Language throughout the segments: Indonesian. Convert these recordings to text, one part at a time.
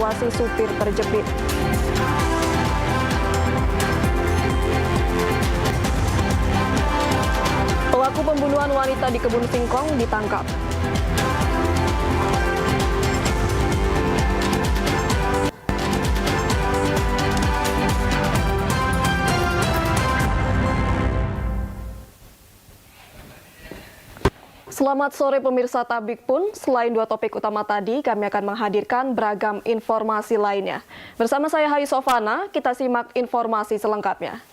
mengevakuasi supir terjepit. Pelaku pembunuhan wanita di kebun singkong ditangkap. Selamat sore pemirsa Tabik Pun. Selain dua topik utama tadi, kami akan menghadirkan beragam informasi lainnya. Bersama saya Hai Sofana, kita simak informasi selengkapnya.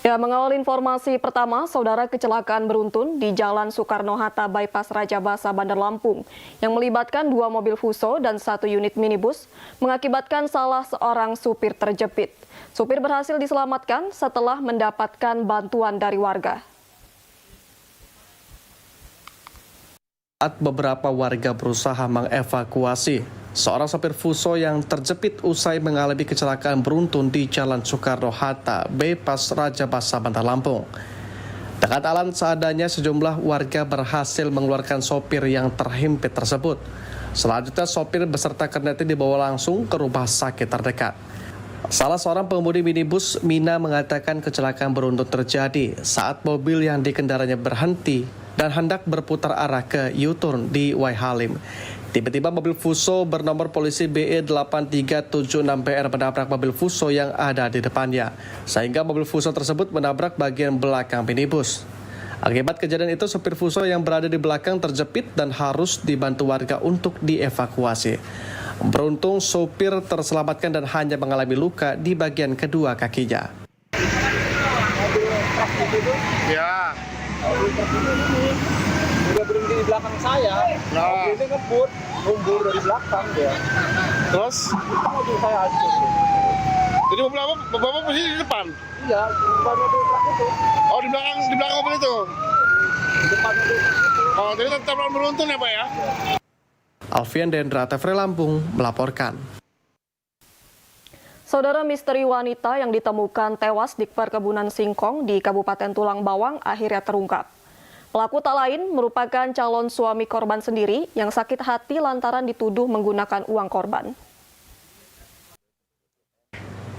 Ya, mengawal informasi pertama, saudara, kecelakaan beruntun di Jalan Soekarno-Hatta Bypass Raja Basa, Bandar Lampung yang melibatkan 2 mobil Fuso dan 1 unit minibus mengakibatkan salah seorang supir terjepit. Supir berhasil diselamatkan setelah mendapatkan bantuan dari warga. Saat beberapa warga berusaha mengevakuasi seorang sopir Fuso yang terjepit usai mengalami kecelakaan beruntun di Jalan Soekarno-Hatta Bypass Raja Basa, Bandar Lampung. Dengan alat seadanya, sejumlah warga berhasil mengeluarkan sopir yang terhimpit tersebut. Selanjutnya, sopir beserta kernetia dibawa langsung ke rumah sakit terdekat. Salah seorang pengemudi minibus, Mina, mengatakan kecelakaan beruntun terjadi saat mobil yang dikendaranya berhenti dan hendak berputar arah ke U-turn di Waihalim. Tiba-tiba mobil Fuso bernomor polisi BE 8376PR menabrak mobil Fuso yang ada di depannya, sehingga mobil Fuso tersebut menabrak bagian belakang minibus. Akibat kejadian itu, sopir Fuso yang berada di belakang terjepit dan harus dibantu warga untuk dievakuasi. Beruntung sopir terselamatkan dan hanya mengalami luka di bagian kedua kakinya. Ya. Udah berhenti di belakang saya, mobil ini ngebut, mundur dari belakang dia. Terus? Mobil saya hancur. Jadi mobil apa? Bapak posisi di depan? Iya, di depan mobil truk itu. Oh, di belakang mobil itu? Di depan mobil truk itu. Oh, jadi tetap beruntun ya Pak ya? Alfian Dendra, TVRI Lampung, melaporkan. Saudara, misteri wanita yang ditemukan tewas di perkebunan singkong di Kabupaten Tulang Bawang akhirnya terungkap. Pelaku tak lain merupakan calon suami korban sendiri yang sakit hati lantaran dituduh menggunakan uang korban.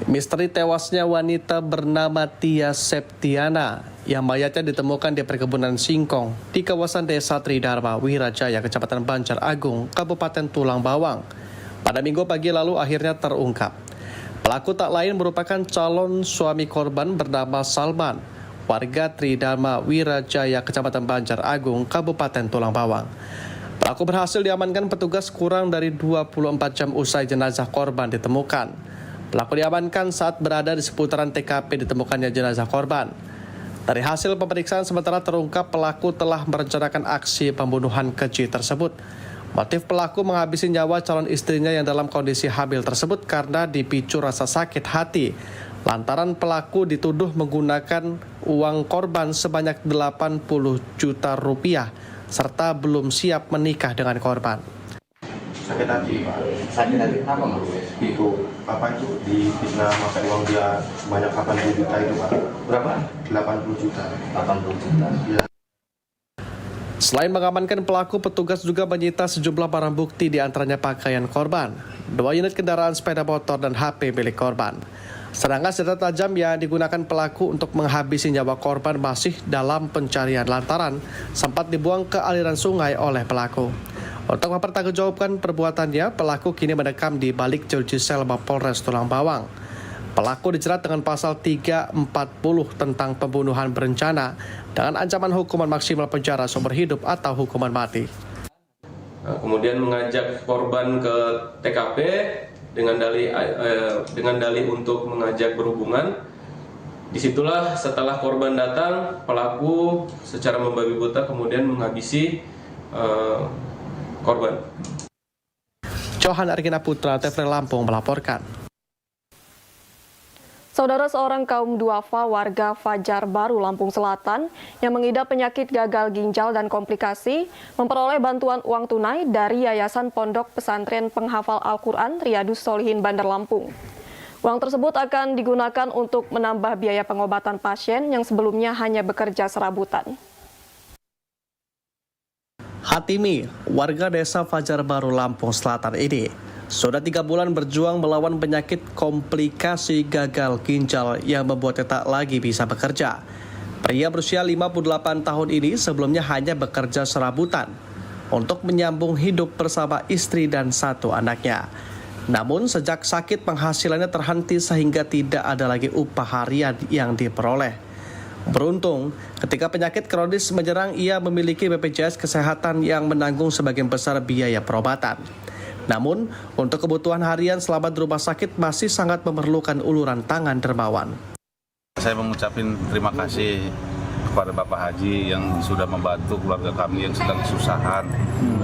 Misteri tewasnya wanita bernama Tia Septiana yang mayatnya ditemukan di perkebunan singkong di kawasan Desa Tridharma Wirajaya, Kecamatan Banjar Agung, Kabupaten Tulang Bawang. Pada Minggu pagi lalu akhirnya terungkap. Pelaku tak lain merupakan calon suami korban bernama Salman, warga Tridharma Wirajaya, Kecamatan Banjar Agung, Kabupaten Tulang Bawang. Pelaku berhasil diamankan petugas kurang dari 24 jam usai jenazah korban ditemukan. Pelaku diamankan saat berada di seputaran TKP ditemukannya jenazah korban. Dari hasil pemeriksaan sementara terungkap pelaku telah merencanakan aksi pembunuhan keji tersebut. Motif pelaku menghabisi nyawa calon istrinya yang dalam kondisi hamil tersebut karena dipicu rasa sakit hati lantaran pelaku dituduh menggunakan uang korban sebanyak 80 juta rupiah serta belum siap menikah dengan korban. Sakit hati, Pak. Sakit hati kenapa, Mas? Itu apa itu difitnah makan uang dia sebanyak 80 juta itu, Pak. Berapa? 80 juta. 80 juta. Iya. Selain mengamankan pelaku, petugas juga menyita sejumlah barang bukti di antaranya pakaian korban, 2 unit kendaraan sepeda motor dan HP milik korban. Sedangkan senjata tajam yang digunakan pelaku untuk menghabisi nyawa korban masih dalam pencarian lantaran sempat dibuang ke aliran sungai oleh pelaku. Untuk mempertanggungjawabkan perbuatannya, pelaku kini mendekam di balik jeruji sel Mapolres Tulang Bawang. Pelaku dijerat dengan pasal 340 tentang pembunuhan berencana dengan ancaman hukuman maksimal penjara seumur hidup atau hukuman mati. Kemudian mengajak korban ke TKP dengan dalih untuk mengajak berhubungan. Disitulah setelah korban datang, pelaku secara membabi buta kemudian menghabisi korban. Johan Argina Putra, TVRI Lampung melaporkan. Saudara, seorang kaum duafa warga Fajar Baru, Lampung Selatan yang mengidap penyakit gagal ginjal dan komplikasi memperoleh bantuan uang tunai dari Yayasan Pondok Pesantren Penghafal Al-Quran Riyadus Solihin Bandar Lampung. Uang tersebut akan digunakan untuk menambah biaya pengobatan pasien yang sebelumnya hanya bekerja serabutan. Hatimi, warga desa Fajar Baru, Lampung Selatan ini, sudah 3 bulan berjuang melawan penyakit komplikasi gagal ginjal yang membuatnya tak lagi bisa bekerja. Pria berusia 58 tahun ini sebelumnya hanya bekerja serabutan untuk menyambung hidup bersama istri dan 1 anaknya. Namun sejak sakit penghasilannya terhenti sehingga tidak ada lagi upah harian yang diperoleh. Beruntung, ketika penyakit kronis menyerang, ia memiliki BPJS Kesehatan yang menanggung sebagian besar biaya perobatan. Namun, untuk kebutuhan harian selama di rumah sakit masih sangat memerlukan uluran tangan dermawan. Saya mengucapkan terima kasih kepada Bapak Haji yang sudah membantu keluarga kami yang sedang kesusahan.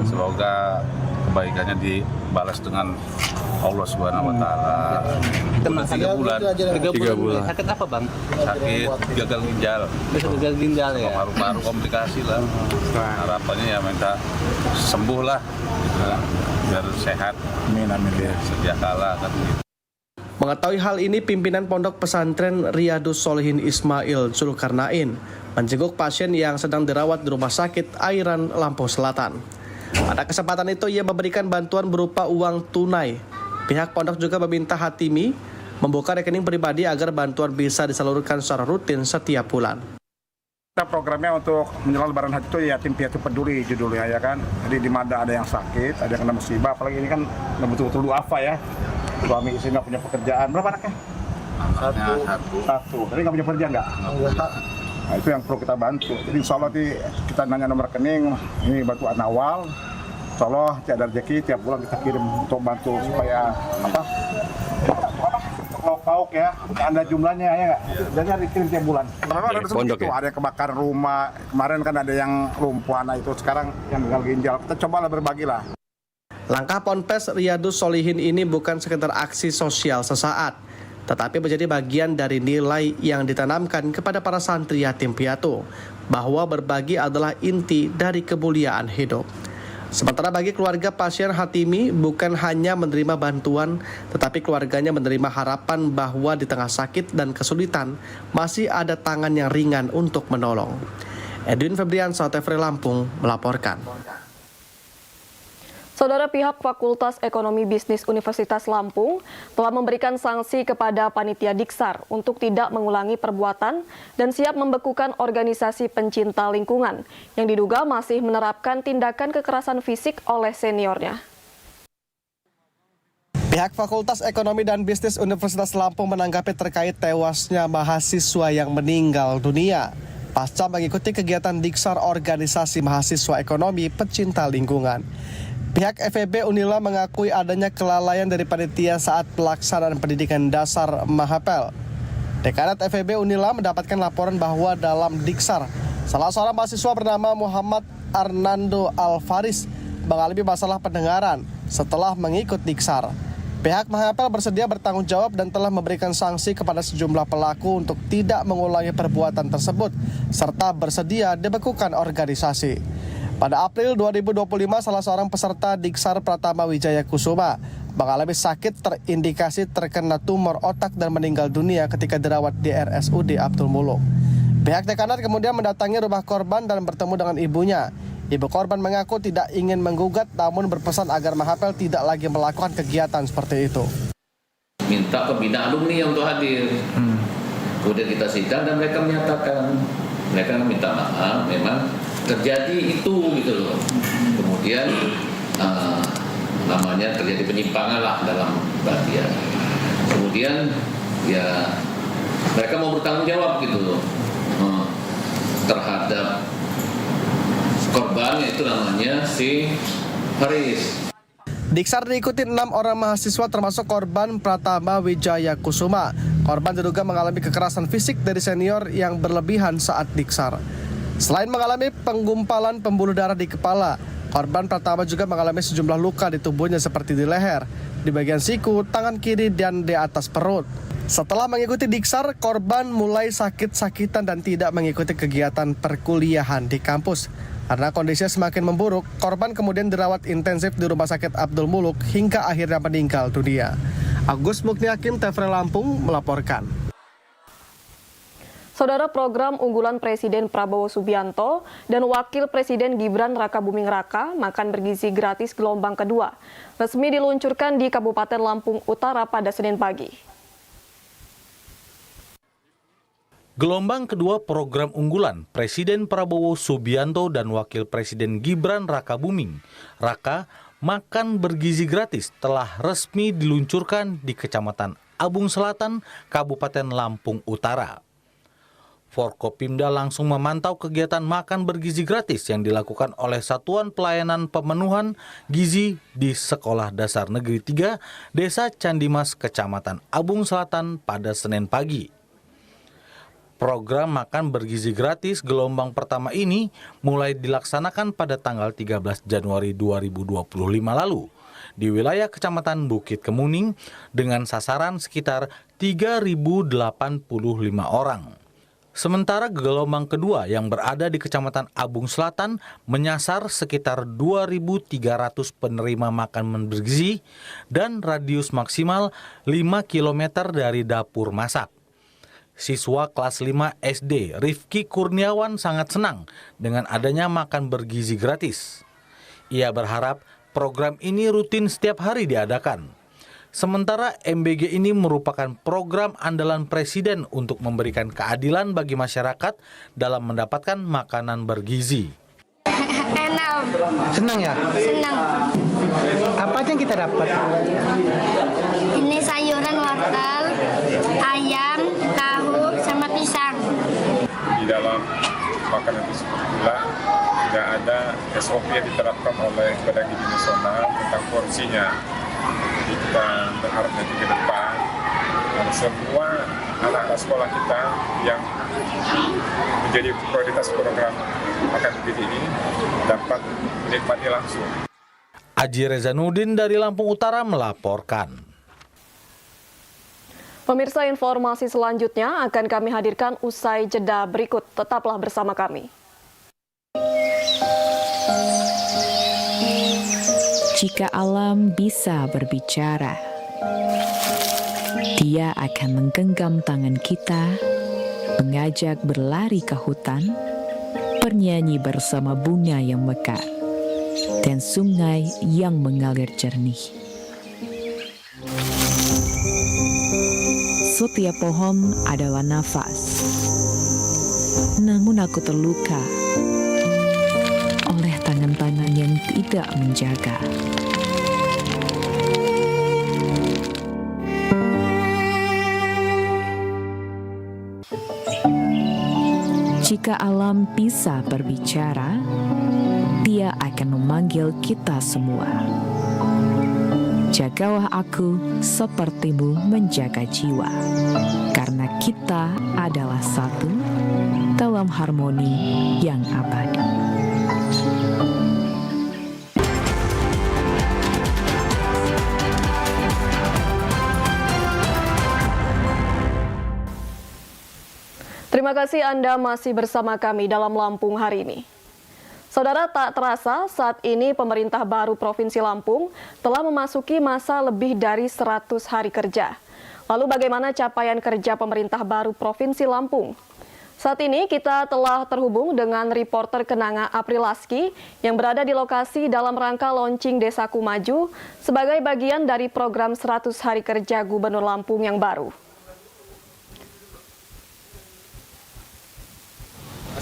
Semoga kebaikannya dibalas dengan Allah Subhanahu wa taala. 3 bulan. 3 bulan. Sakit apa, Bang? Sakit gagal ginjal. Gagal ginjal ya. Paru-paru komplikasi lah. Harapannya ya minta sembuh lah. Gitu. Biar sehat. Amin. Sedia kala kan gitu. Mengetahui hal ini, pimpinan Pondok Pesantren Riyadus Solihin Ismail Zulkarnain menjenguk pasien yang sedang dirawat di Rumah Sakit Airan, Lampung Selatan. Pada kesempatan itu, ia memberikan bantuan berupa uang tunai. Pihak pondok juga meminta Hatimi membuka rekening pribadi agar bantuan bisa disalurkan secara rutin setiap bulan. Kita programnya untuk menjelang Lebaran Haji itu yatim piatu peduli judulnya ya kan. Jadi di mana ada yang sakit, ada yang kena musibah, apalagi ini kan betul-betul duafa ya. Suami istri nggak punya pekerjaan. Berapa anaknya? Satu. Jadi nggak punya pekerjaan nggak? Nah, itu yang perlu kita bantu. Jadi insya Allah kita nanya nomor rekening, ini bantuan awal. Insya Allah tiada rezeki tiap bulan kita kirim untuk bantu supaya lauk ya, ada jumlahnya ya nggak? Jadi dikirim tiap bulan. Ada yang kebakar rumah, kemarin kan ada yang lumpuh anak itu, sekarang yang gagal ginjal. Kita cobalah berbagi lah. Langkah Ponpes Riyadus Solihin ini bukan sekedar aksi sosial sesaat, tetapi menjadi bagian dari nilai yang ditanamkan kepada para santri yatim piatu, bahwa berbagi adalah inti dari kemuliaan hidup. Sementara bagi keluarga pasien Hatimi, bukan hanya menerima bantuan, tetapi keluarganya menerima harapan bahwa di tengah sakit dan kesulitan, masih ada tangan yang ringan untuk menolong. Edwin Febriansyah, TVRI Lampung, melaporkan. Saudara, pihak Fakultas Ekonomi Bisnis Universitas Lampung telah memberikan sanksi kepada panitia Diksar untuk tidak mengulangi perbuatan dan siap membekukan organisasi pencinta lingkungan yang diduga masih menerapkan tindakan kekerasan fisik oleh seniornya. Pihak Fakultas Ekonomi dan Bisnis Universitas Lampung menanggapi terkait tewasnya mahasiswa yang meninggal dunia pasca mengikuti kegiatan Diksar Organisasi Mahasiswa Ekonomi Pencinta Lingkungan. Pihak FEB Unila mengakui adanya kelalaian dari panitia saat pelaksanaan pendidikan dasar Mahapel. Dekanat FEB Unila mendapatkan laporan bahwa dalam Diksar, salah seorang mahasiswa bernama Muhammad Arnando Alvaris mengalami masalah pendengaran setelah mengikut Diksar. Pihak Mahapel bersedia bertanggung jawab dan telah memberikan sanksi kepada sejumlah pelaku untuk tidak mengulangi perbuatan tersebut, serta bersedia dibekukan organisasi. Pada April 2025, salah seorang peserta Diksar Pratama Wijaya Kusuma mengalami sakit terindikasi terkena tumor otak dan meninggal dunia ketika dirawat di RSUD Abdul Muluk. Pihak dekanat kemudian mendatangi rumah korban dan bertemu dengan ibunya. Ibu korban mengaku tidak ingin menggugat, namun berpesan agar Mahapel tidak lagi melakukan kegiatan seperti itu. Minta pembina alumni untuk hadir. Kemudian kita sidang dan mereka menyatakan, mereka minta maaf, memang terjadi itu gitu loh. Kemudian namanya terjadi penyimpangan lah dalam bagian. Kemudian ya mereka mau bertanggung jawab gitu loh terhadap korban, yaitu namanya si Haris. Diksar diikuti 6 orang mahasiswa termasuk korban Pratama Wijaya Kusuma. Korban diduga mengalami kekerasan fisik dari senior yang berlebihan saat Diksar. Selain mengalami penggumpalan pembuluh darah di kepala, korban Pratama juga mengalami sejumlah luka di tubuhnya seperti di leher, di bagian siku, tangan kiri, dan di atas perut. Setelah mengikuti Diksar, korban mulai sakit-sakitan dan tidak mengikuti kegiatan perkuliahan di kampus. Karena kondisinya semakin memburuk, korban kemudian dirawat intensif di Rumah Sakit Abdul Muluk hingga akhirnya meninggal dunia. Agus Mukniakim, TVRI Lampung melaporkan. Saudara, program unggulan Presiden Prabowo Subianto dan Wakil Presiden Gibran Rakabuming Raka makan bergizi gratis gelombang kedua resmi diluncurkan di Kabupaten Lampung Utara pada Senin pagi. Gelombang kedua program unggulan Presiden Prabowo Subianto dan Wakil Presiden Gibran Rakabuming Raka makan bergizi gratis telah resmi diluncurkan di Kecamatan Abung Selatan, Kabupaten Lampung Utara. Forkopimda langsung memantau kegiatan makan bergizi gratis yang dilakukan oleh Satuan Pelayanan Pemenuhan Gizi di Sekolah Dasar Negeri 3, Desa Candimas, Kecamatan Abung Selatan pada Senin pagi. Program makan bergizi gratis gelombang pertama ini mulai dilaksanakan pada tanggal 13 Januari 2025 lalu di wilayah Kecamatan Bukit Kemuning dengan sasaran sekitar 3.085 orang. Sementara gelombang kedua yang berada di Kecamatan Abung Selatan menyasar sekitar 2.300 penerima makan bergizi dan radius maksimal 5 km dari dapur masak. Siswa kelas 5 SD Rifki Kurniawan sangat senang dengan adanya makan bergizi gratis. Ia berharap program ini rutin setiap hari diadakan. Sementara MBG ini merupakan program andalan Presiden untuk memberikan keadilan bagi masyarakat dalam mendapatkan makanan bergizi. Enak. Senang ya? Senang. Apa aja yang kita dapat? Ini sayuran wortel, ayam, tahu, sama pisang. Di dalam makanan tersebut pula tidak ada SOP yang diterapkan oleh Badan Gizi Nasional tentang porsinya. Jadi kita berharap nanti ke depan semua anak-anak sekolah kita yang menjadi prioritas program makan bergizi ini dapat menikmati langsung. Aji Rezanudin dari Lampung Utara melaporkan. Pemirsa, informasi selanjutnya akan kami hadirkan usai jeda berikut. Tetaplah bersama kami. Jika alam bisa berbicara, dia akan menggenggam tangan kita, mengajak berlari ke hutan, bernyanyi bersama bunga yang mekar, dan sungai yang mengalir jernih. Setiap pohon adalah nafas, namun aku terluka oleh tangan-tangan yang tidak menjaga. Jika alam bisa berbicara, dia akan memanggil kita semua. Jagalah aku sepertimu menjaga jiwa, karena kita adalah satu dalam harmoni yang abadi. Terima kasih Anda masih bersama kami dalam Lampung hari ini. Saudara, tak terasa saat ini pemerintah baru Provinsi Lampung telah memasuki masa lebih dari 100 hari kerja. Lalu bagaimana capaian kerja pemerintah baru Provinsi Lampung? Saat ini kita telah terhubung dengan reporter Kenanga Aprilaski yang berada di lokasi dalam rangka launching Desaku Maju sebagai bagian dari program 100 hari kerja Gubernur Lampung yang baru.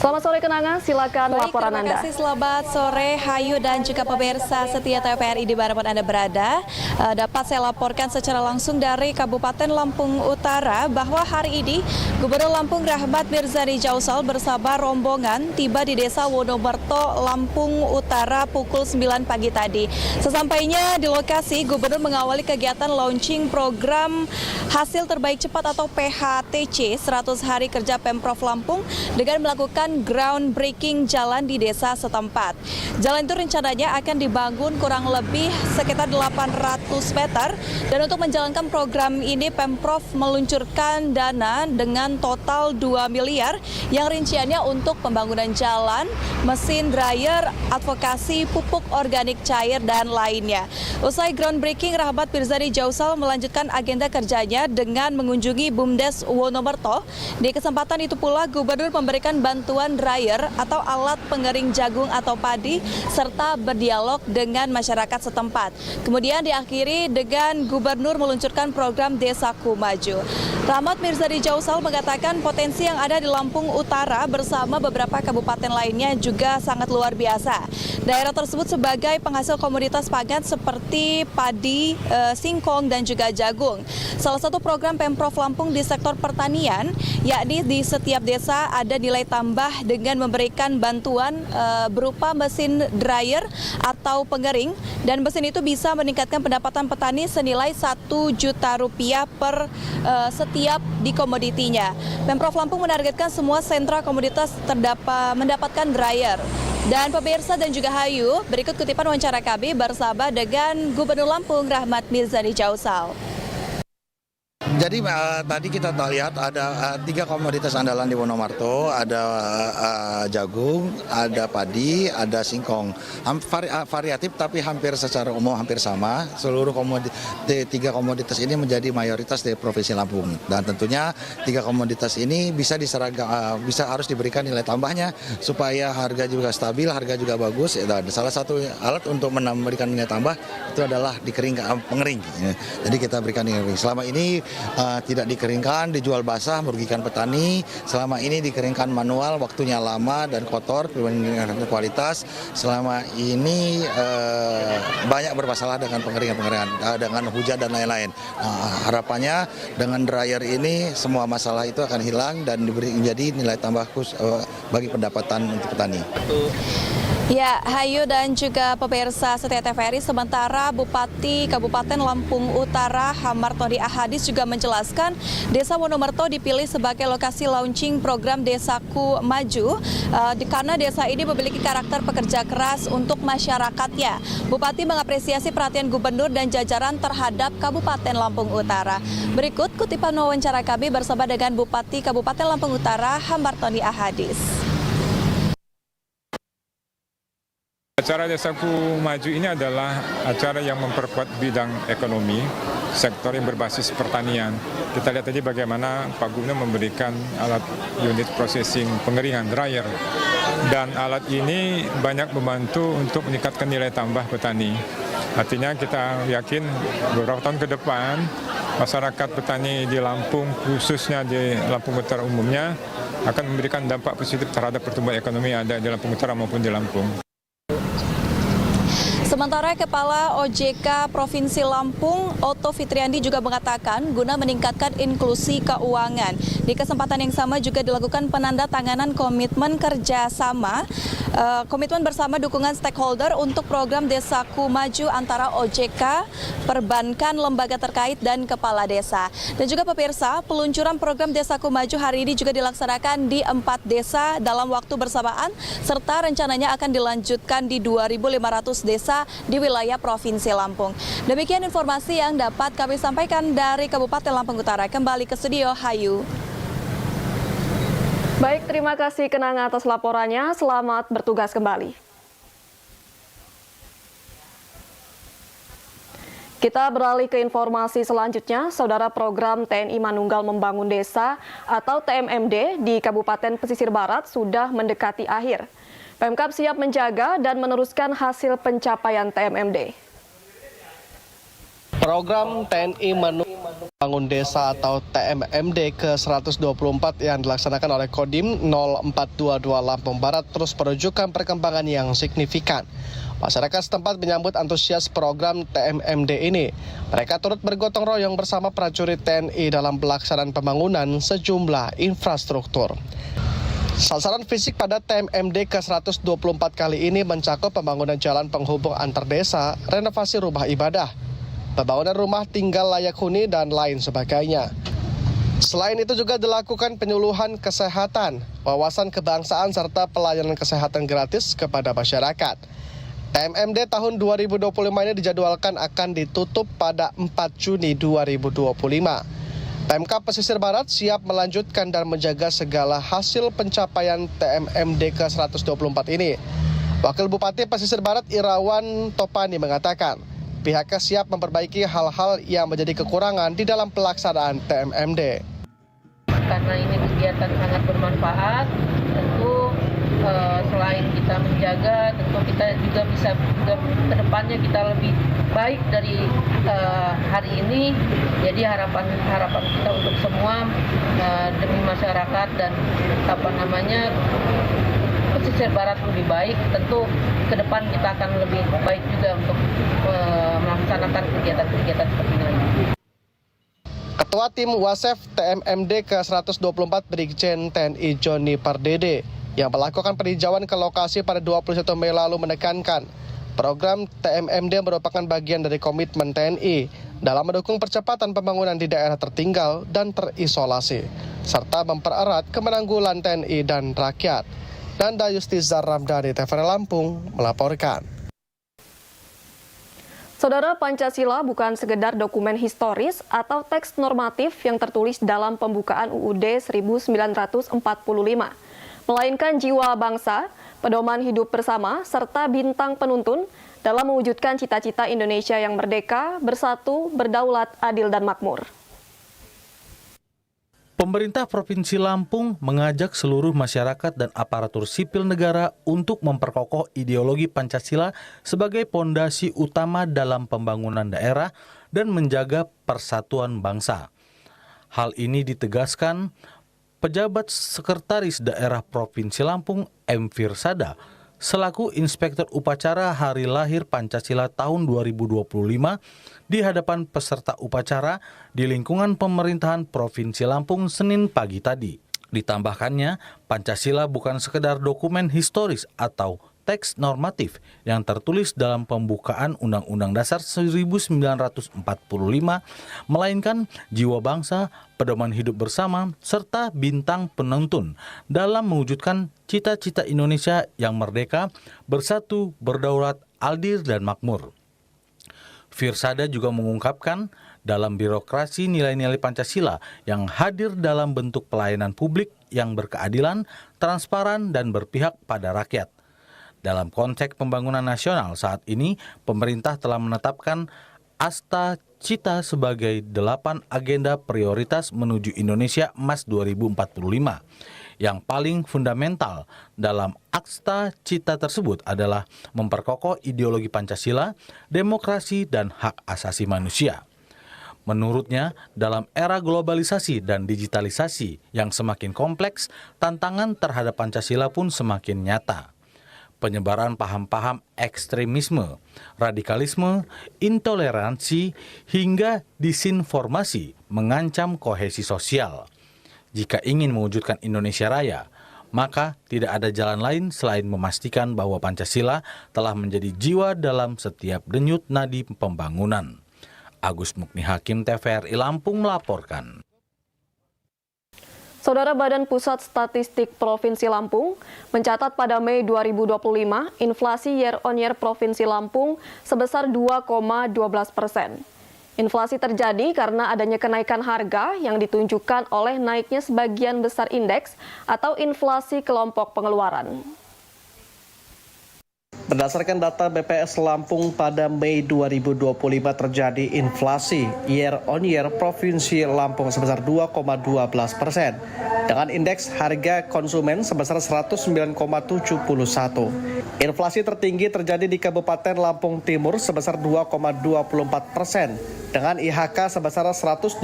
Selamat sore Kenanga, silakan laporan Anda. Terima kasih, selamat sore Hayu dan juga pemirsa setia TVRI di dimanapun Anda berada. Dapat saya laporkan secara langsung dari Kabupaten Lampung Utara bahwa hari ini Gubernur Lampung Rahmat Mirzani Jausal bersama rombongan tiba di Desa Wonomerto, Lampung Utara pukul 9 pagi tadi. Sesampainya di lokasi, Gubernur mengawali kegiatan launching program Hasil Terbaik Cepat atau PHTC 100 Hari Kerja Pemprov Lampung dengan melakukan melakukan groundbreaking jalan di desa setempat. Jalan itu rencananya akan dibangun kurang lebih sekitar 800 meter dan untuk menjalankan program ini Pemprov meluncurkan dana dengan total 2 miliar yang rinciannya untuk pembangunan jalan, mesin dryer, advokasi, pupuk organik cair, dan lainnya. Usai groundbreaking, Rahmat Mirzani Jausal melanjutkan agenda kerjanya dengan mengunjungi BUMDes Wonomerto. Di kesempatan itu pula, Gubernur memberikan bantuan dryer atau alat pengering jagung atau padi, serta berdialog dengan masyarakat setempat. Kemudian diakhiri dengan Gubernur meluncurkan program Desaku Maju. Rahmat Mirzani Jausal mengatakan potensi yang ada di Lampung Utara bersama beberapa kabupaten lainnya juga sangat luar biasa. Daerah tersebut sebagai penghasil komoditas pangan seperti padi, singkong, dan juga jagung. Salah satu program Pemprov Lampung di sektor pertanian, yakni di setiap desa ada nilai tambah dengan memberikan bantuan berupa mesin dryer atau pengering, dan mesin itu bisa meningkatkan pendapatan petani senilai Rp1 juta per setiap di komoditinya. Pemprov Lampung menargetkan semua sentra komoditas mendapatkan dryer. Dan pemirsa dan juga Hayu, berikut kutipan wawancara kami bersama dengan Gubernur Lampung Rahmat Mirzani Jausal. Jadi tadi kita lihat ada 3 komoditas andalan di Wonomerto, ada jagung, ada padi, ada singkong. Variatif tapi hampir secara umum hampir sama. Seluruh 3 komoditas ini menjadi mayoritas di Provinsi Lampung. Dan tentunya 3 komoditas ini bisa harus diberikan nilai tambahnya supaya harga juga stabil, harga juga bagus. Dan salah satu alat untuk memberikan nilai tambah itu adalah pengering. Jadi kita berikan pengering. Selama ini tidak dikeringkan, dijual basah, merugikan petani. Selama ini dikeringkan manual, waktunya lama dan kotor, menurunkan kualitas. Selama ini banyak bermasalah dengan pengeringan, dengan hujan dan lain-lain. Harapannya dengan dryer ini semua masalah itu akan hilang dan menjadi nilai tambah bagi pendapatan untuk petani. Ya, Hayu dan juga pemirsa setia TVRI, sementara Bupati Kabupaten Lampung Utara Hamartoni Ahadis juga menjelaskan Desa Wonomerto dipilih sebagai lokasi launching program Desaku Maju karena desa ini memiliki karakter pekerja keras untuk masyarakatnya. Bupati mengapresiasi perhatian Gubernur dan jajaran terhadap Kabupaten Lampung Utara. Berikut kutipan wawancara kami bersama dengan Bupati Kabupaten Lampung Utara Hamartoni Ahadis. Acara Desaku Maju ini adalah acara yang memperkuat bidang ekonomi, sektor yang berbasis pertanian. Kita lihat tadi bagaimana Pak Gubernur memberikan alat unit processing pengeringan dryer. Dan alat ini banyak membantu untuk meningkatkan nilai tambah petani. Artinya kita yakin beberapa tahun ke depan masyarakat petani di Lampung, khususnya di Lampung Utara umumnya, akan memberikan dampak positif terhadap pertumbuhan ekonomi yang ada di Lampung Utara maupun di Lampung. Sementara Kepala OJK Provinsi Lampung, Otto Fitriandi juga mengatakan guna meningkatkan inklusi keuangan. Di kesempatan yang sama juga dilakukan penandatanganan komitmen kerjasama, komitmen bersama dukungan stakeholder untuk program Desaku Maju antara OJK, perbankan, lembaga terkait, dan kepala desa. Dan juga pemirsa, peluncuran program Desaku Maju hari ini juga dilaksanakan di 4 desa dalam waktu bersamaan, serta rencananya akan dilanjutkan di 2.500 desa di wilayah Provinsi Lampung. Demikian informasi yang dapat kami sampaikan dari Kabupaten Lampung Utara. Kembali ke studio, Hayu. Baik, terima kasih Kenang atas laporannya. Selamat bertugas kembali. Kita beralih ke informasi selanjutnya. Saudara, program TNI Manunggal Membangun Desa atau TMMD di Kabupaten Pesisir Barat sudah mendekati akhir. Pemkab siap menjaga dan meneruskan hasil pencapaian TMMD. Program TNI Membangun Desa atau TMMD ke-124 yang dilaksanakan oleh Kodim 0422 Lampung Barat terus menunjukkan perkembangan yang signifikan. Masyarakat setempat menyambut antusias program TMMD ini. Mereka turut bergotong royong bersama prajurit TNI dalam pelaksanaan pembangunan sejumlah infrastruktur. Sasaran fisik pada TMMD ke-124 kali ini mencakup pembangunan jalan penghubung antar desa, renovasi rumah ibadah, pembangunan rumah tinggal layak huni, dan lain sebagainya. Selain itu juga dilakukan penyuluhan kesehatan, wawasan kebangsaan serta pelayanan kesehatan gratis kepada masyarakat. TMMD tahun 2025 ini dijadwalkan akan ditutup pada 4 Juni 2025. Pemkab Pesisir Barat siap melanjutkan dan menjaga segala hasil pencapaian TMMD ke-124 ini. Wakil Bupati Pesisir Barat Irawan Topani mengatakan, pihaknya siap memperbaiki hal-hal yang menjadi kekurangan di dalam pelaksanaan TMMD. Karena ini kegiatan sangat bermanfaat, tentu selain kita menjaga, tentu kita juga bisa ke depannya kita lebih baik dari hari ini. Jadi harapan kita untuk semua demi masyarakat dan Pesisir Barat lebih baik, tentu ke depan kita akan lebih baik juga untuk melaksanakan kegiatan-kegiatan seperti ini. Ketua Tim Wasef TMMD ke-124 Brigjen TNI Joni Pardede yang melakukan peninjauan ke lokasi pada 21 Mei lalu menekankan program TMMD merupakan bagian dari komitmen TNI dalam mendukung percepatan pembangunan di daerah tertinggal dan terisolasi, serta mempererat kemenanggulan TNI dan rakyat. Nanda Yustizar Ramdhani, TVRI Lampung, melaporkan. Saudara, Pancasila bukan sekedar dokumen historis atau teks normatif yang tertulis dalam pembukaan UUD 1945, melainkan jiwa bangsa, pedoman hidup bersama, serta bintang penuntun dalam mewujudkan cita-cita Indonesia yang merdeka, bersatu, berdaulat, adil, dan makmur. Pemerintah Provinsi Lampung mengajak seluruh masyarakat dan aparatur sipil negara untuk memperkokoh ideologi Pancasila sebagai pondasi utama dalam pembangunan daerah dan menjaga persatuan bangsa. Hal ini ditegaskan Pejabat Sekretaris Daerah Provinsi Lampung M. Firsada selaku Inspektur Upacara Hari Lahir Pancasila tahun 2025 di hadapan peserta upacara di lingkungan pemerintahan Provinsi Lampung Senin pagi tadi. Ditambahkannya, Pancasila bukan sekedar dokumen historis atau teks normatif yang tertulis dalam pembukaan Undang-Undang Dasar 1945, melainkan jiwa bangsa, pedoman hidup bersama, serta bintang penuntun dalam mewujudkan cita-cita Indonesia yang merdeka, bersatu, berdaulat, adil, dan makmur. Firsada juga mengungkapkan dalam birokrasi nilai-nilai Pancasila yang hadir dalam bentuk pelayanan publik yang berkeadilan, transparan, dan berpihak pada rakyat. Dalam konteks pembangunan nasional saat ini, pemerintah telah menetapkan Asta Cita sebagai 8 agenda prioritas menuju Indonesia Emas 2045. Yang paling fundamental dalam Asta Cita tersebut adalah memperkokoh ideologi Pancasila, demokrasi, dan hak asasi manusia. Menurutnya, dalam era globalisasi dan digitalisasi yang semakin kompleks, tantangan terhadap Pancasila pun semakin nyata. Penyebaran paham-paham ekstremisme, radikalisme, intoleransi, hingga disinformasi mengancam kohesi sosial. Jika ingin mewujudkan Indonesia Raya, maka tidak ada jalan lain selain memastikan bahwa Pancasila telah menjadi jiwa dalam setiap denyut nadi pembangunan. Agus Mukni Hakim, TVRI Lampung melaporkan. Saudara, Badan Pusat Statistik Provinsi Lampung mencatat pada Mei 2025 inflasi year-on-year Provinsi Lampung sebesar 2,12%. Inflasi terjadi karena adanya kenaikan harga yang ditunjukkan oleh naiknya sebagian besar indeks atau inflasi kelompok pengeluaran. Berdasarkan data BPS Lampung pada Mei 2025 terjadi inflasi year-on-year Provinsi Lampung sebesar 2,12% dengan indeks harga konsumen sebesar 109,71. Inflasi tertinggi terjadi di Kabupaten Lampung Timur sebesar 2,24% dengan IHK sebesar 112,44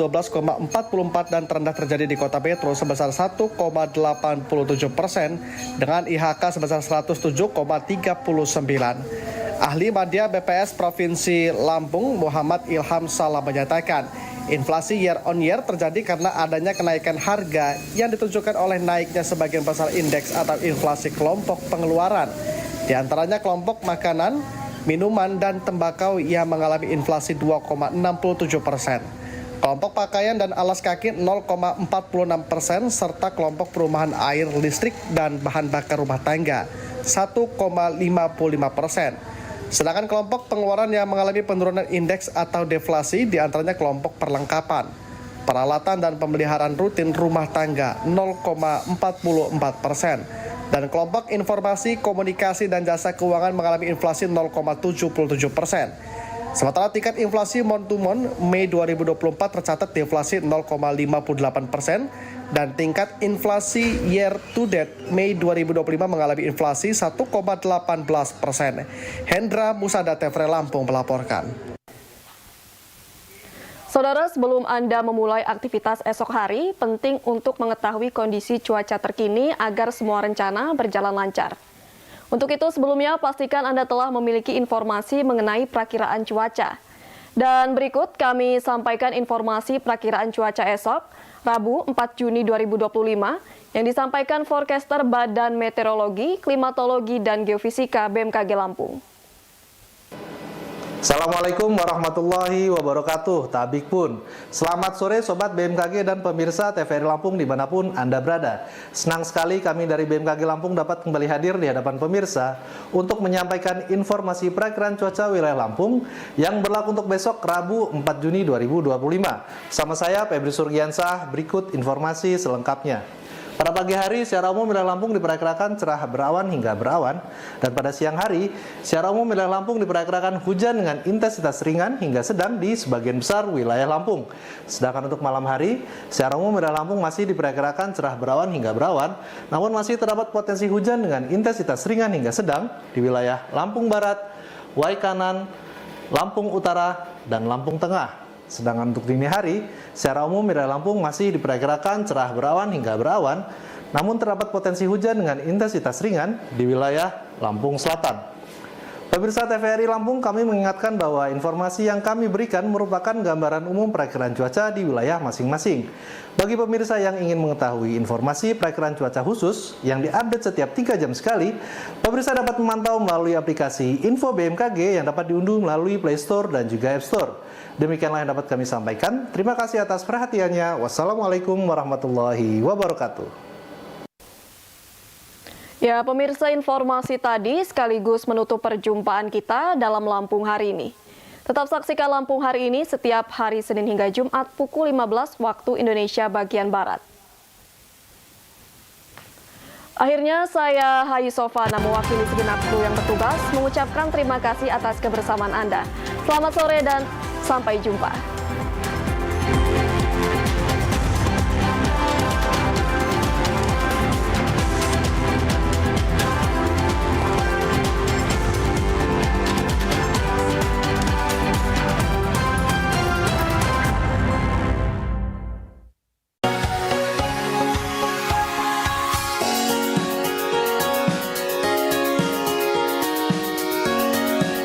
dan terendah terjadi di Kota Metro sebesar 1,87% dengan IHK sebesar 107,39. Ahli Madya BPS Provinsi Lampung Muhammad Ilham Salam menyatakan inflasi year-on-year terjadi karena adanya kenaikan harga yang ditunjukkan oleh naiknya sebagian besar indeks atau inflasi kelompok pengeluaran. Di antaranya kelompok makanan, minuman, dan tembakau yang mengalami inflasi 2,67%. Kelompok pakaian dan alas kaki 0,46%, serta kelompok perumahan air, listrik, dan bahan bakar rumah tangga 1,55%. Sedangkan kelompok pengeluaran yang mengalami penurunan indeks atau deflasi diantaranya kelompok perlengkapan, peralatan dan pemeliharaan rutin rumah tangga 0,44%. Dan kelompok informasi, komunikasi, dan jasa keuangan mengalami inflasi 0,77%. Sementara tingkat inflasi month-to-month Mei 2024 tercatat deflasi 0,58% dan tingkat inflasi year-to-date Mei 2025 mengalami inflasi 1,18%. Hendra Musada, TVRI Lampung melaporkan. Saudara, sebelum Anda memulai aktivitas esok hari, penting untuk mengetahui kondisi cuaca terkini agar semua rencana berjalan lancar. Untuk itu sebelumnya pastikan Anda telah memiliki informasi mengenai perakiraan cuaca. Dan berikut kami sampaikan informasi perakiraan cuaca esok, Rabu 4 Juni 2025, yang disampaikan forecaster Badan Meteorologi, Klimatologi, dan Geofisika BMKG Lampung. Assalamualaikum warahmatullahi wabarakatuh. Tabik pun. Selamat sore Sobat BMKG dan pemirsa TVRI Lampung dimanapun Anda berada. Senang sekali kami dari BMKG Lampung dapat kembali hadir di hadapan pemirsa untuk menyampaikan informasi perakiraan cuaca wilayah Lampung yang berlaku untuk besok Rabu 4 Juni 2025. Sama saya Febri Surgiansah, berikut informasi selengkapnya. Pada pagi hari, secara umum wilayah Lampung diperkirakan cerah berawan hingga berawan, dan pada siang hari, secara umum wilayah Lampung diperkirakan hujan dengan intensitas ringan hingga sedang di sebagian besar wilayah Lampung. Sedangkan untuk malam hari, secara umum wilayah Lampung masih diperkirakan cerah berawan hingga berawan, namun masih terdapat potensi hujan dengan intensitas ringan hingga sedang di wilayah Lampung Barat, Waikanan, Lampung Utara, dan Lampung Tengah. Sedangkan untuk dini hari, secara umum wilayah Lampung masih diperkirakan cerah berawan hingga berawan, namun terdapat potensi hujan dengan intensitas ringan di wilayah Lampung Selatan. Pemirsa TVRI Lampung, kami mengingatkan bahwa informasi yang kami berikan merupakan gambaran umum perakiraan cuaca di wilayah masing-masing. Bagi pemirsa yang ingin mengetahui informasi perakiraan cuaca khusus yang diupdate setiap 3 jam sekali, pemirsa dapat memantau melalui aplikasi Info BMKG yang dapat diunduh melalui Play Store dan juga App Store. Demikianlah yang dapat kami sampaikan. Terima kasih atas perhatiannya. Wassalamualaikum warahmatullahi wabarakatuh. Ya, pemirsa, informasi tadi sekaligus menutup perjumpaan kita dalam Lampung hari ini. Tetap saksikan Lampung hari ini setiap hari Senin hingga Jumat pukul 15 waktu Indonesia bagian Barat. Akhirnya saya Hayu Sofana mewakili segenap kru yang bertugas mengucapkan terima kasih atas kebersamaan Anda. Selamat sore dan sampai jumpa.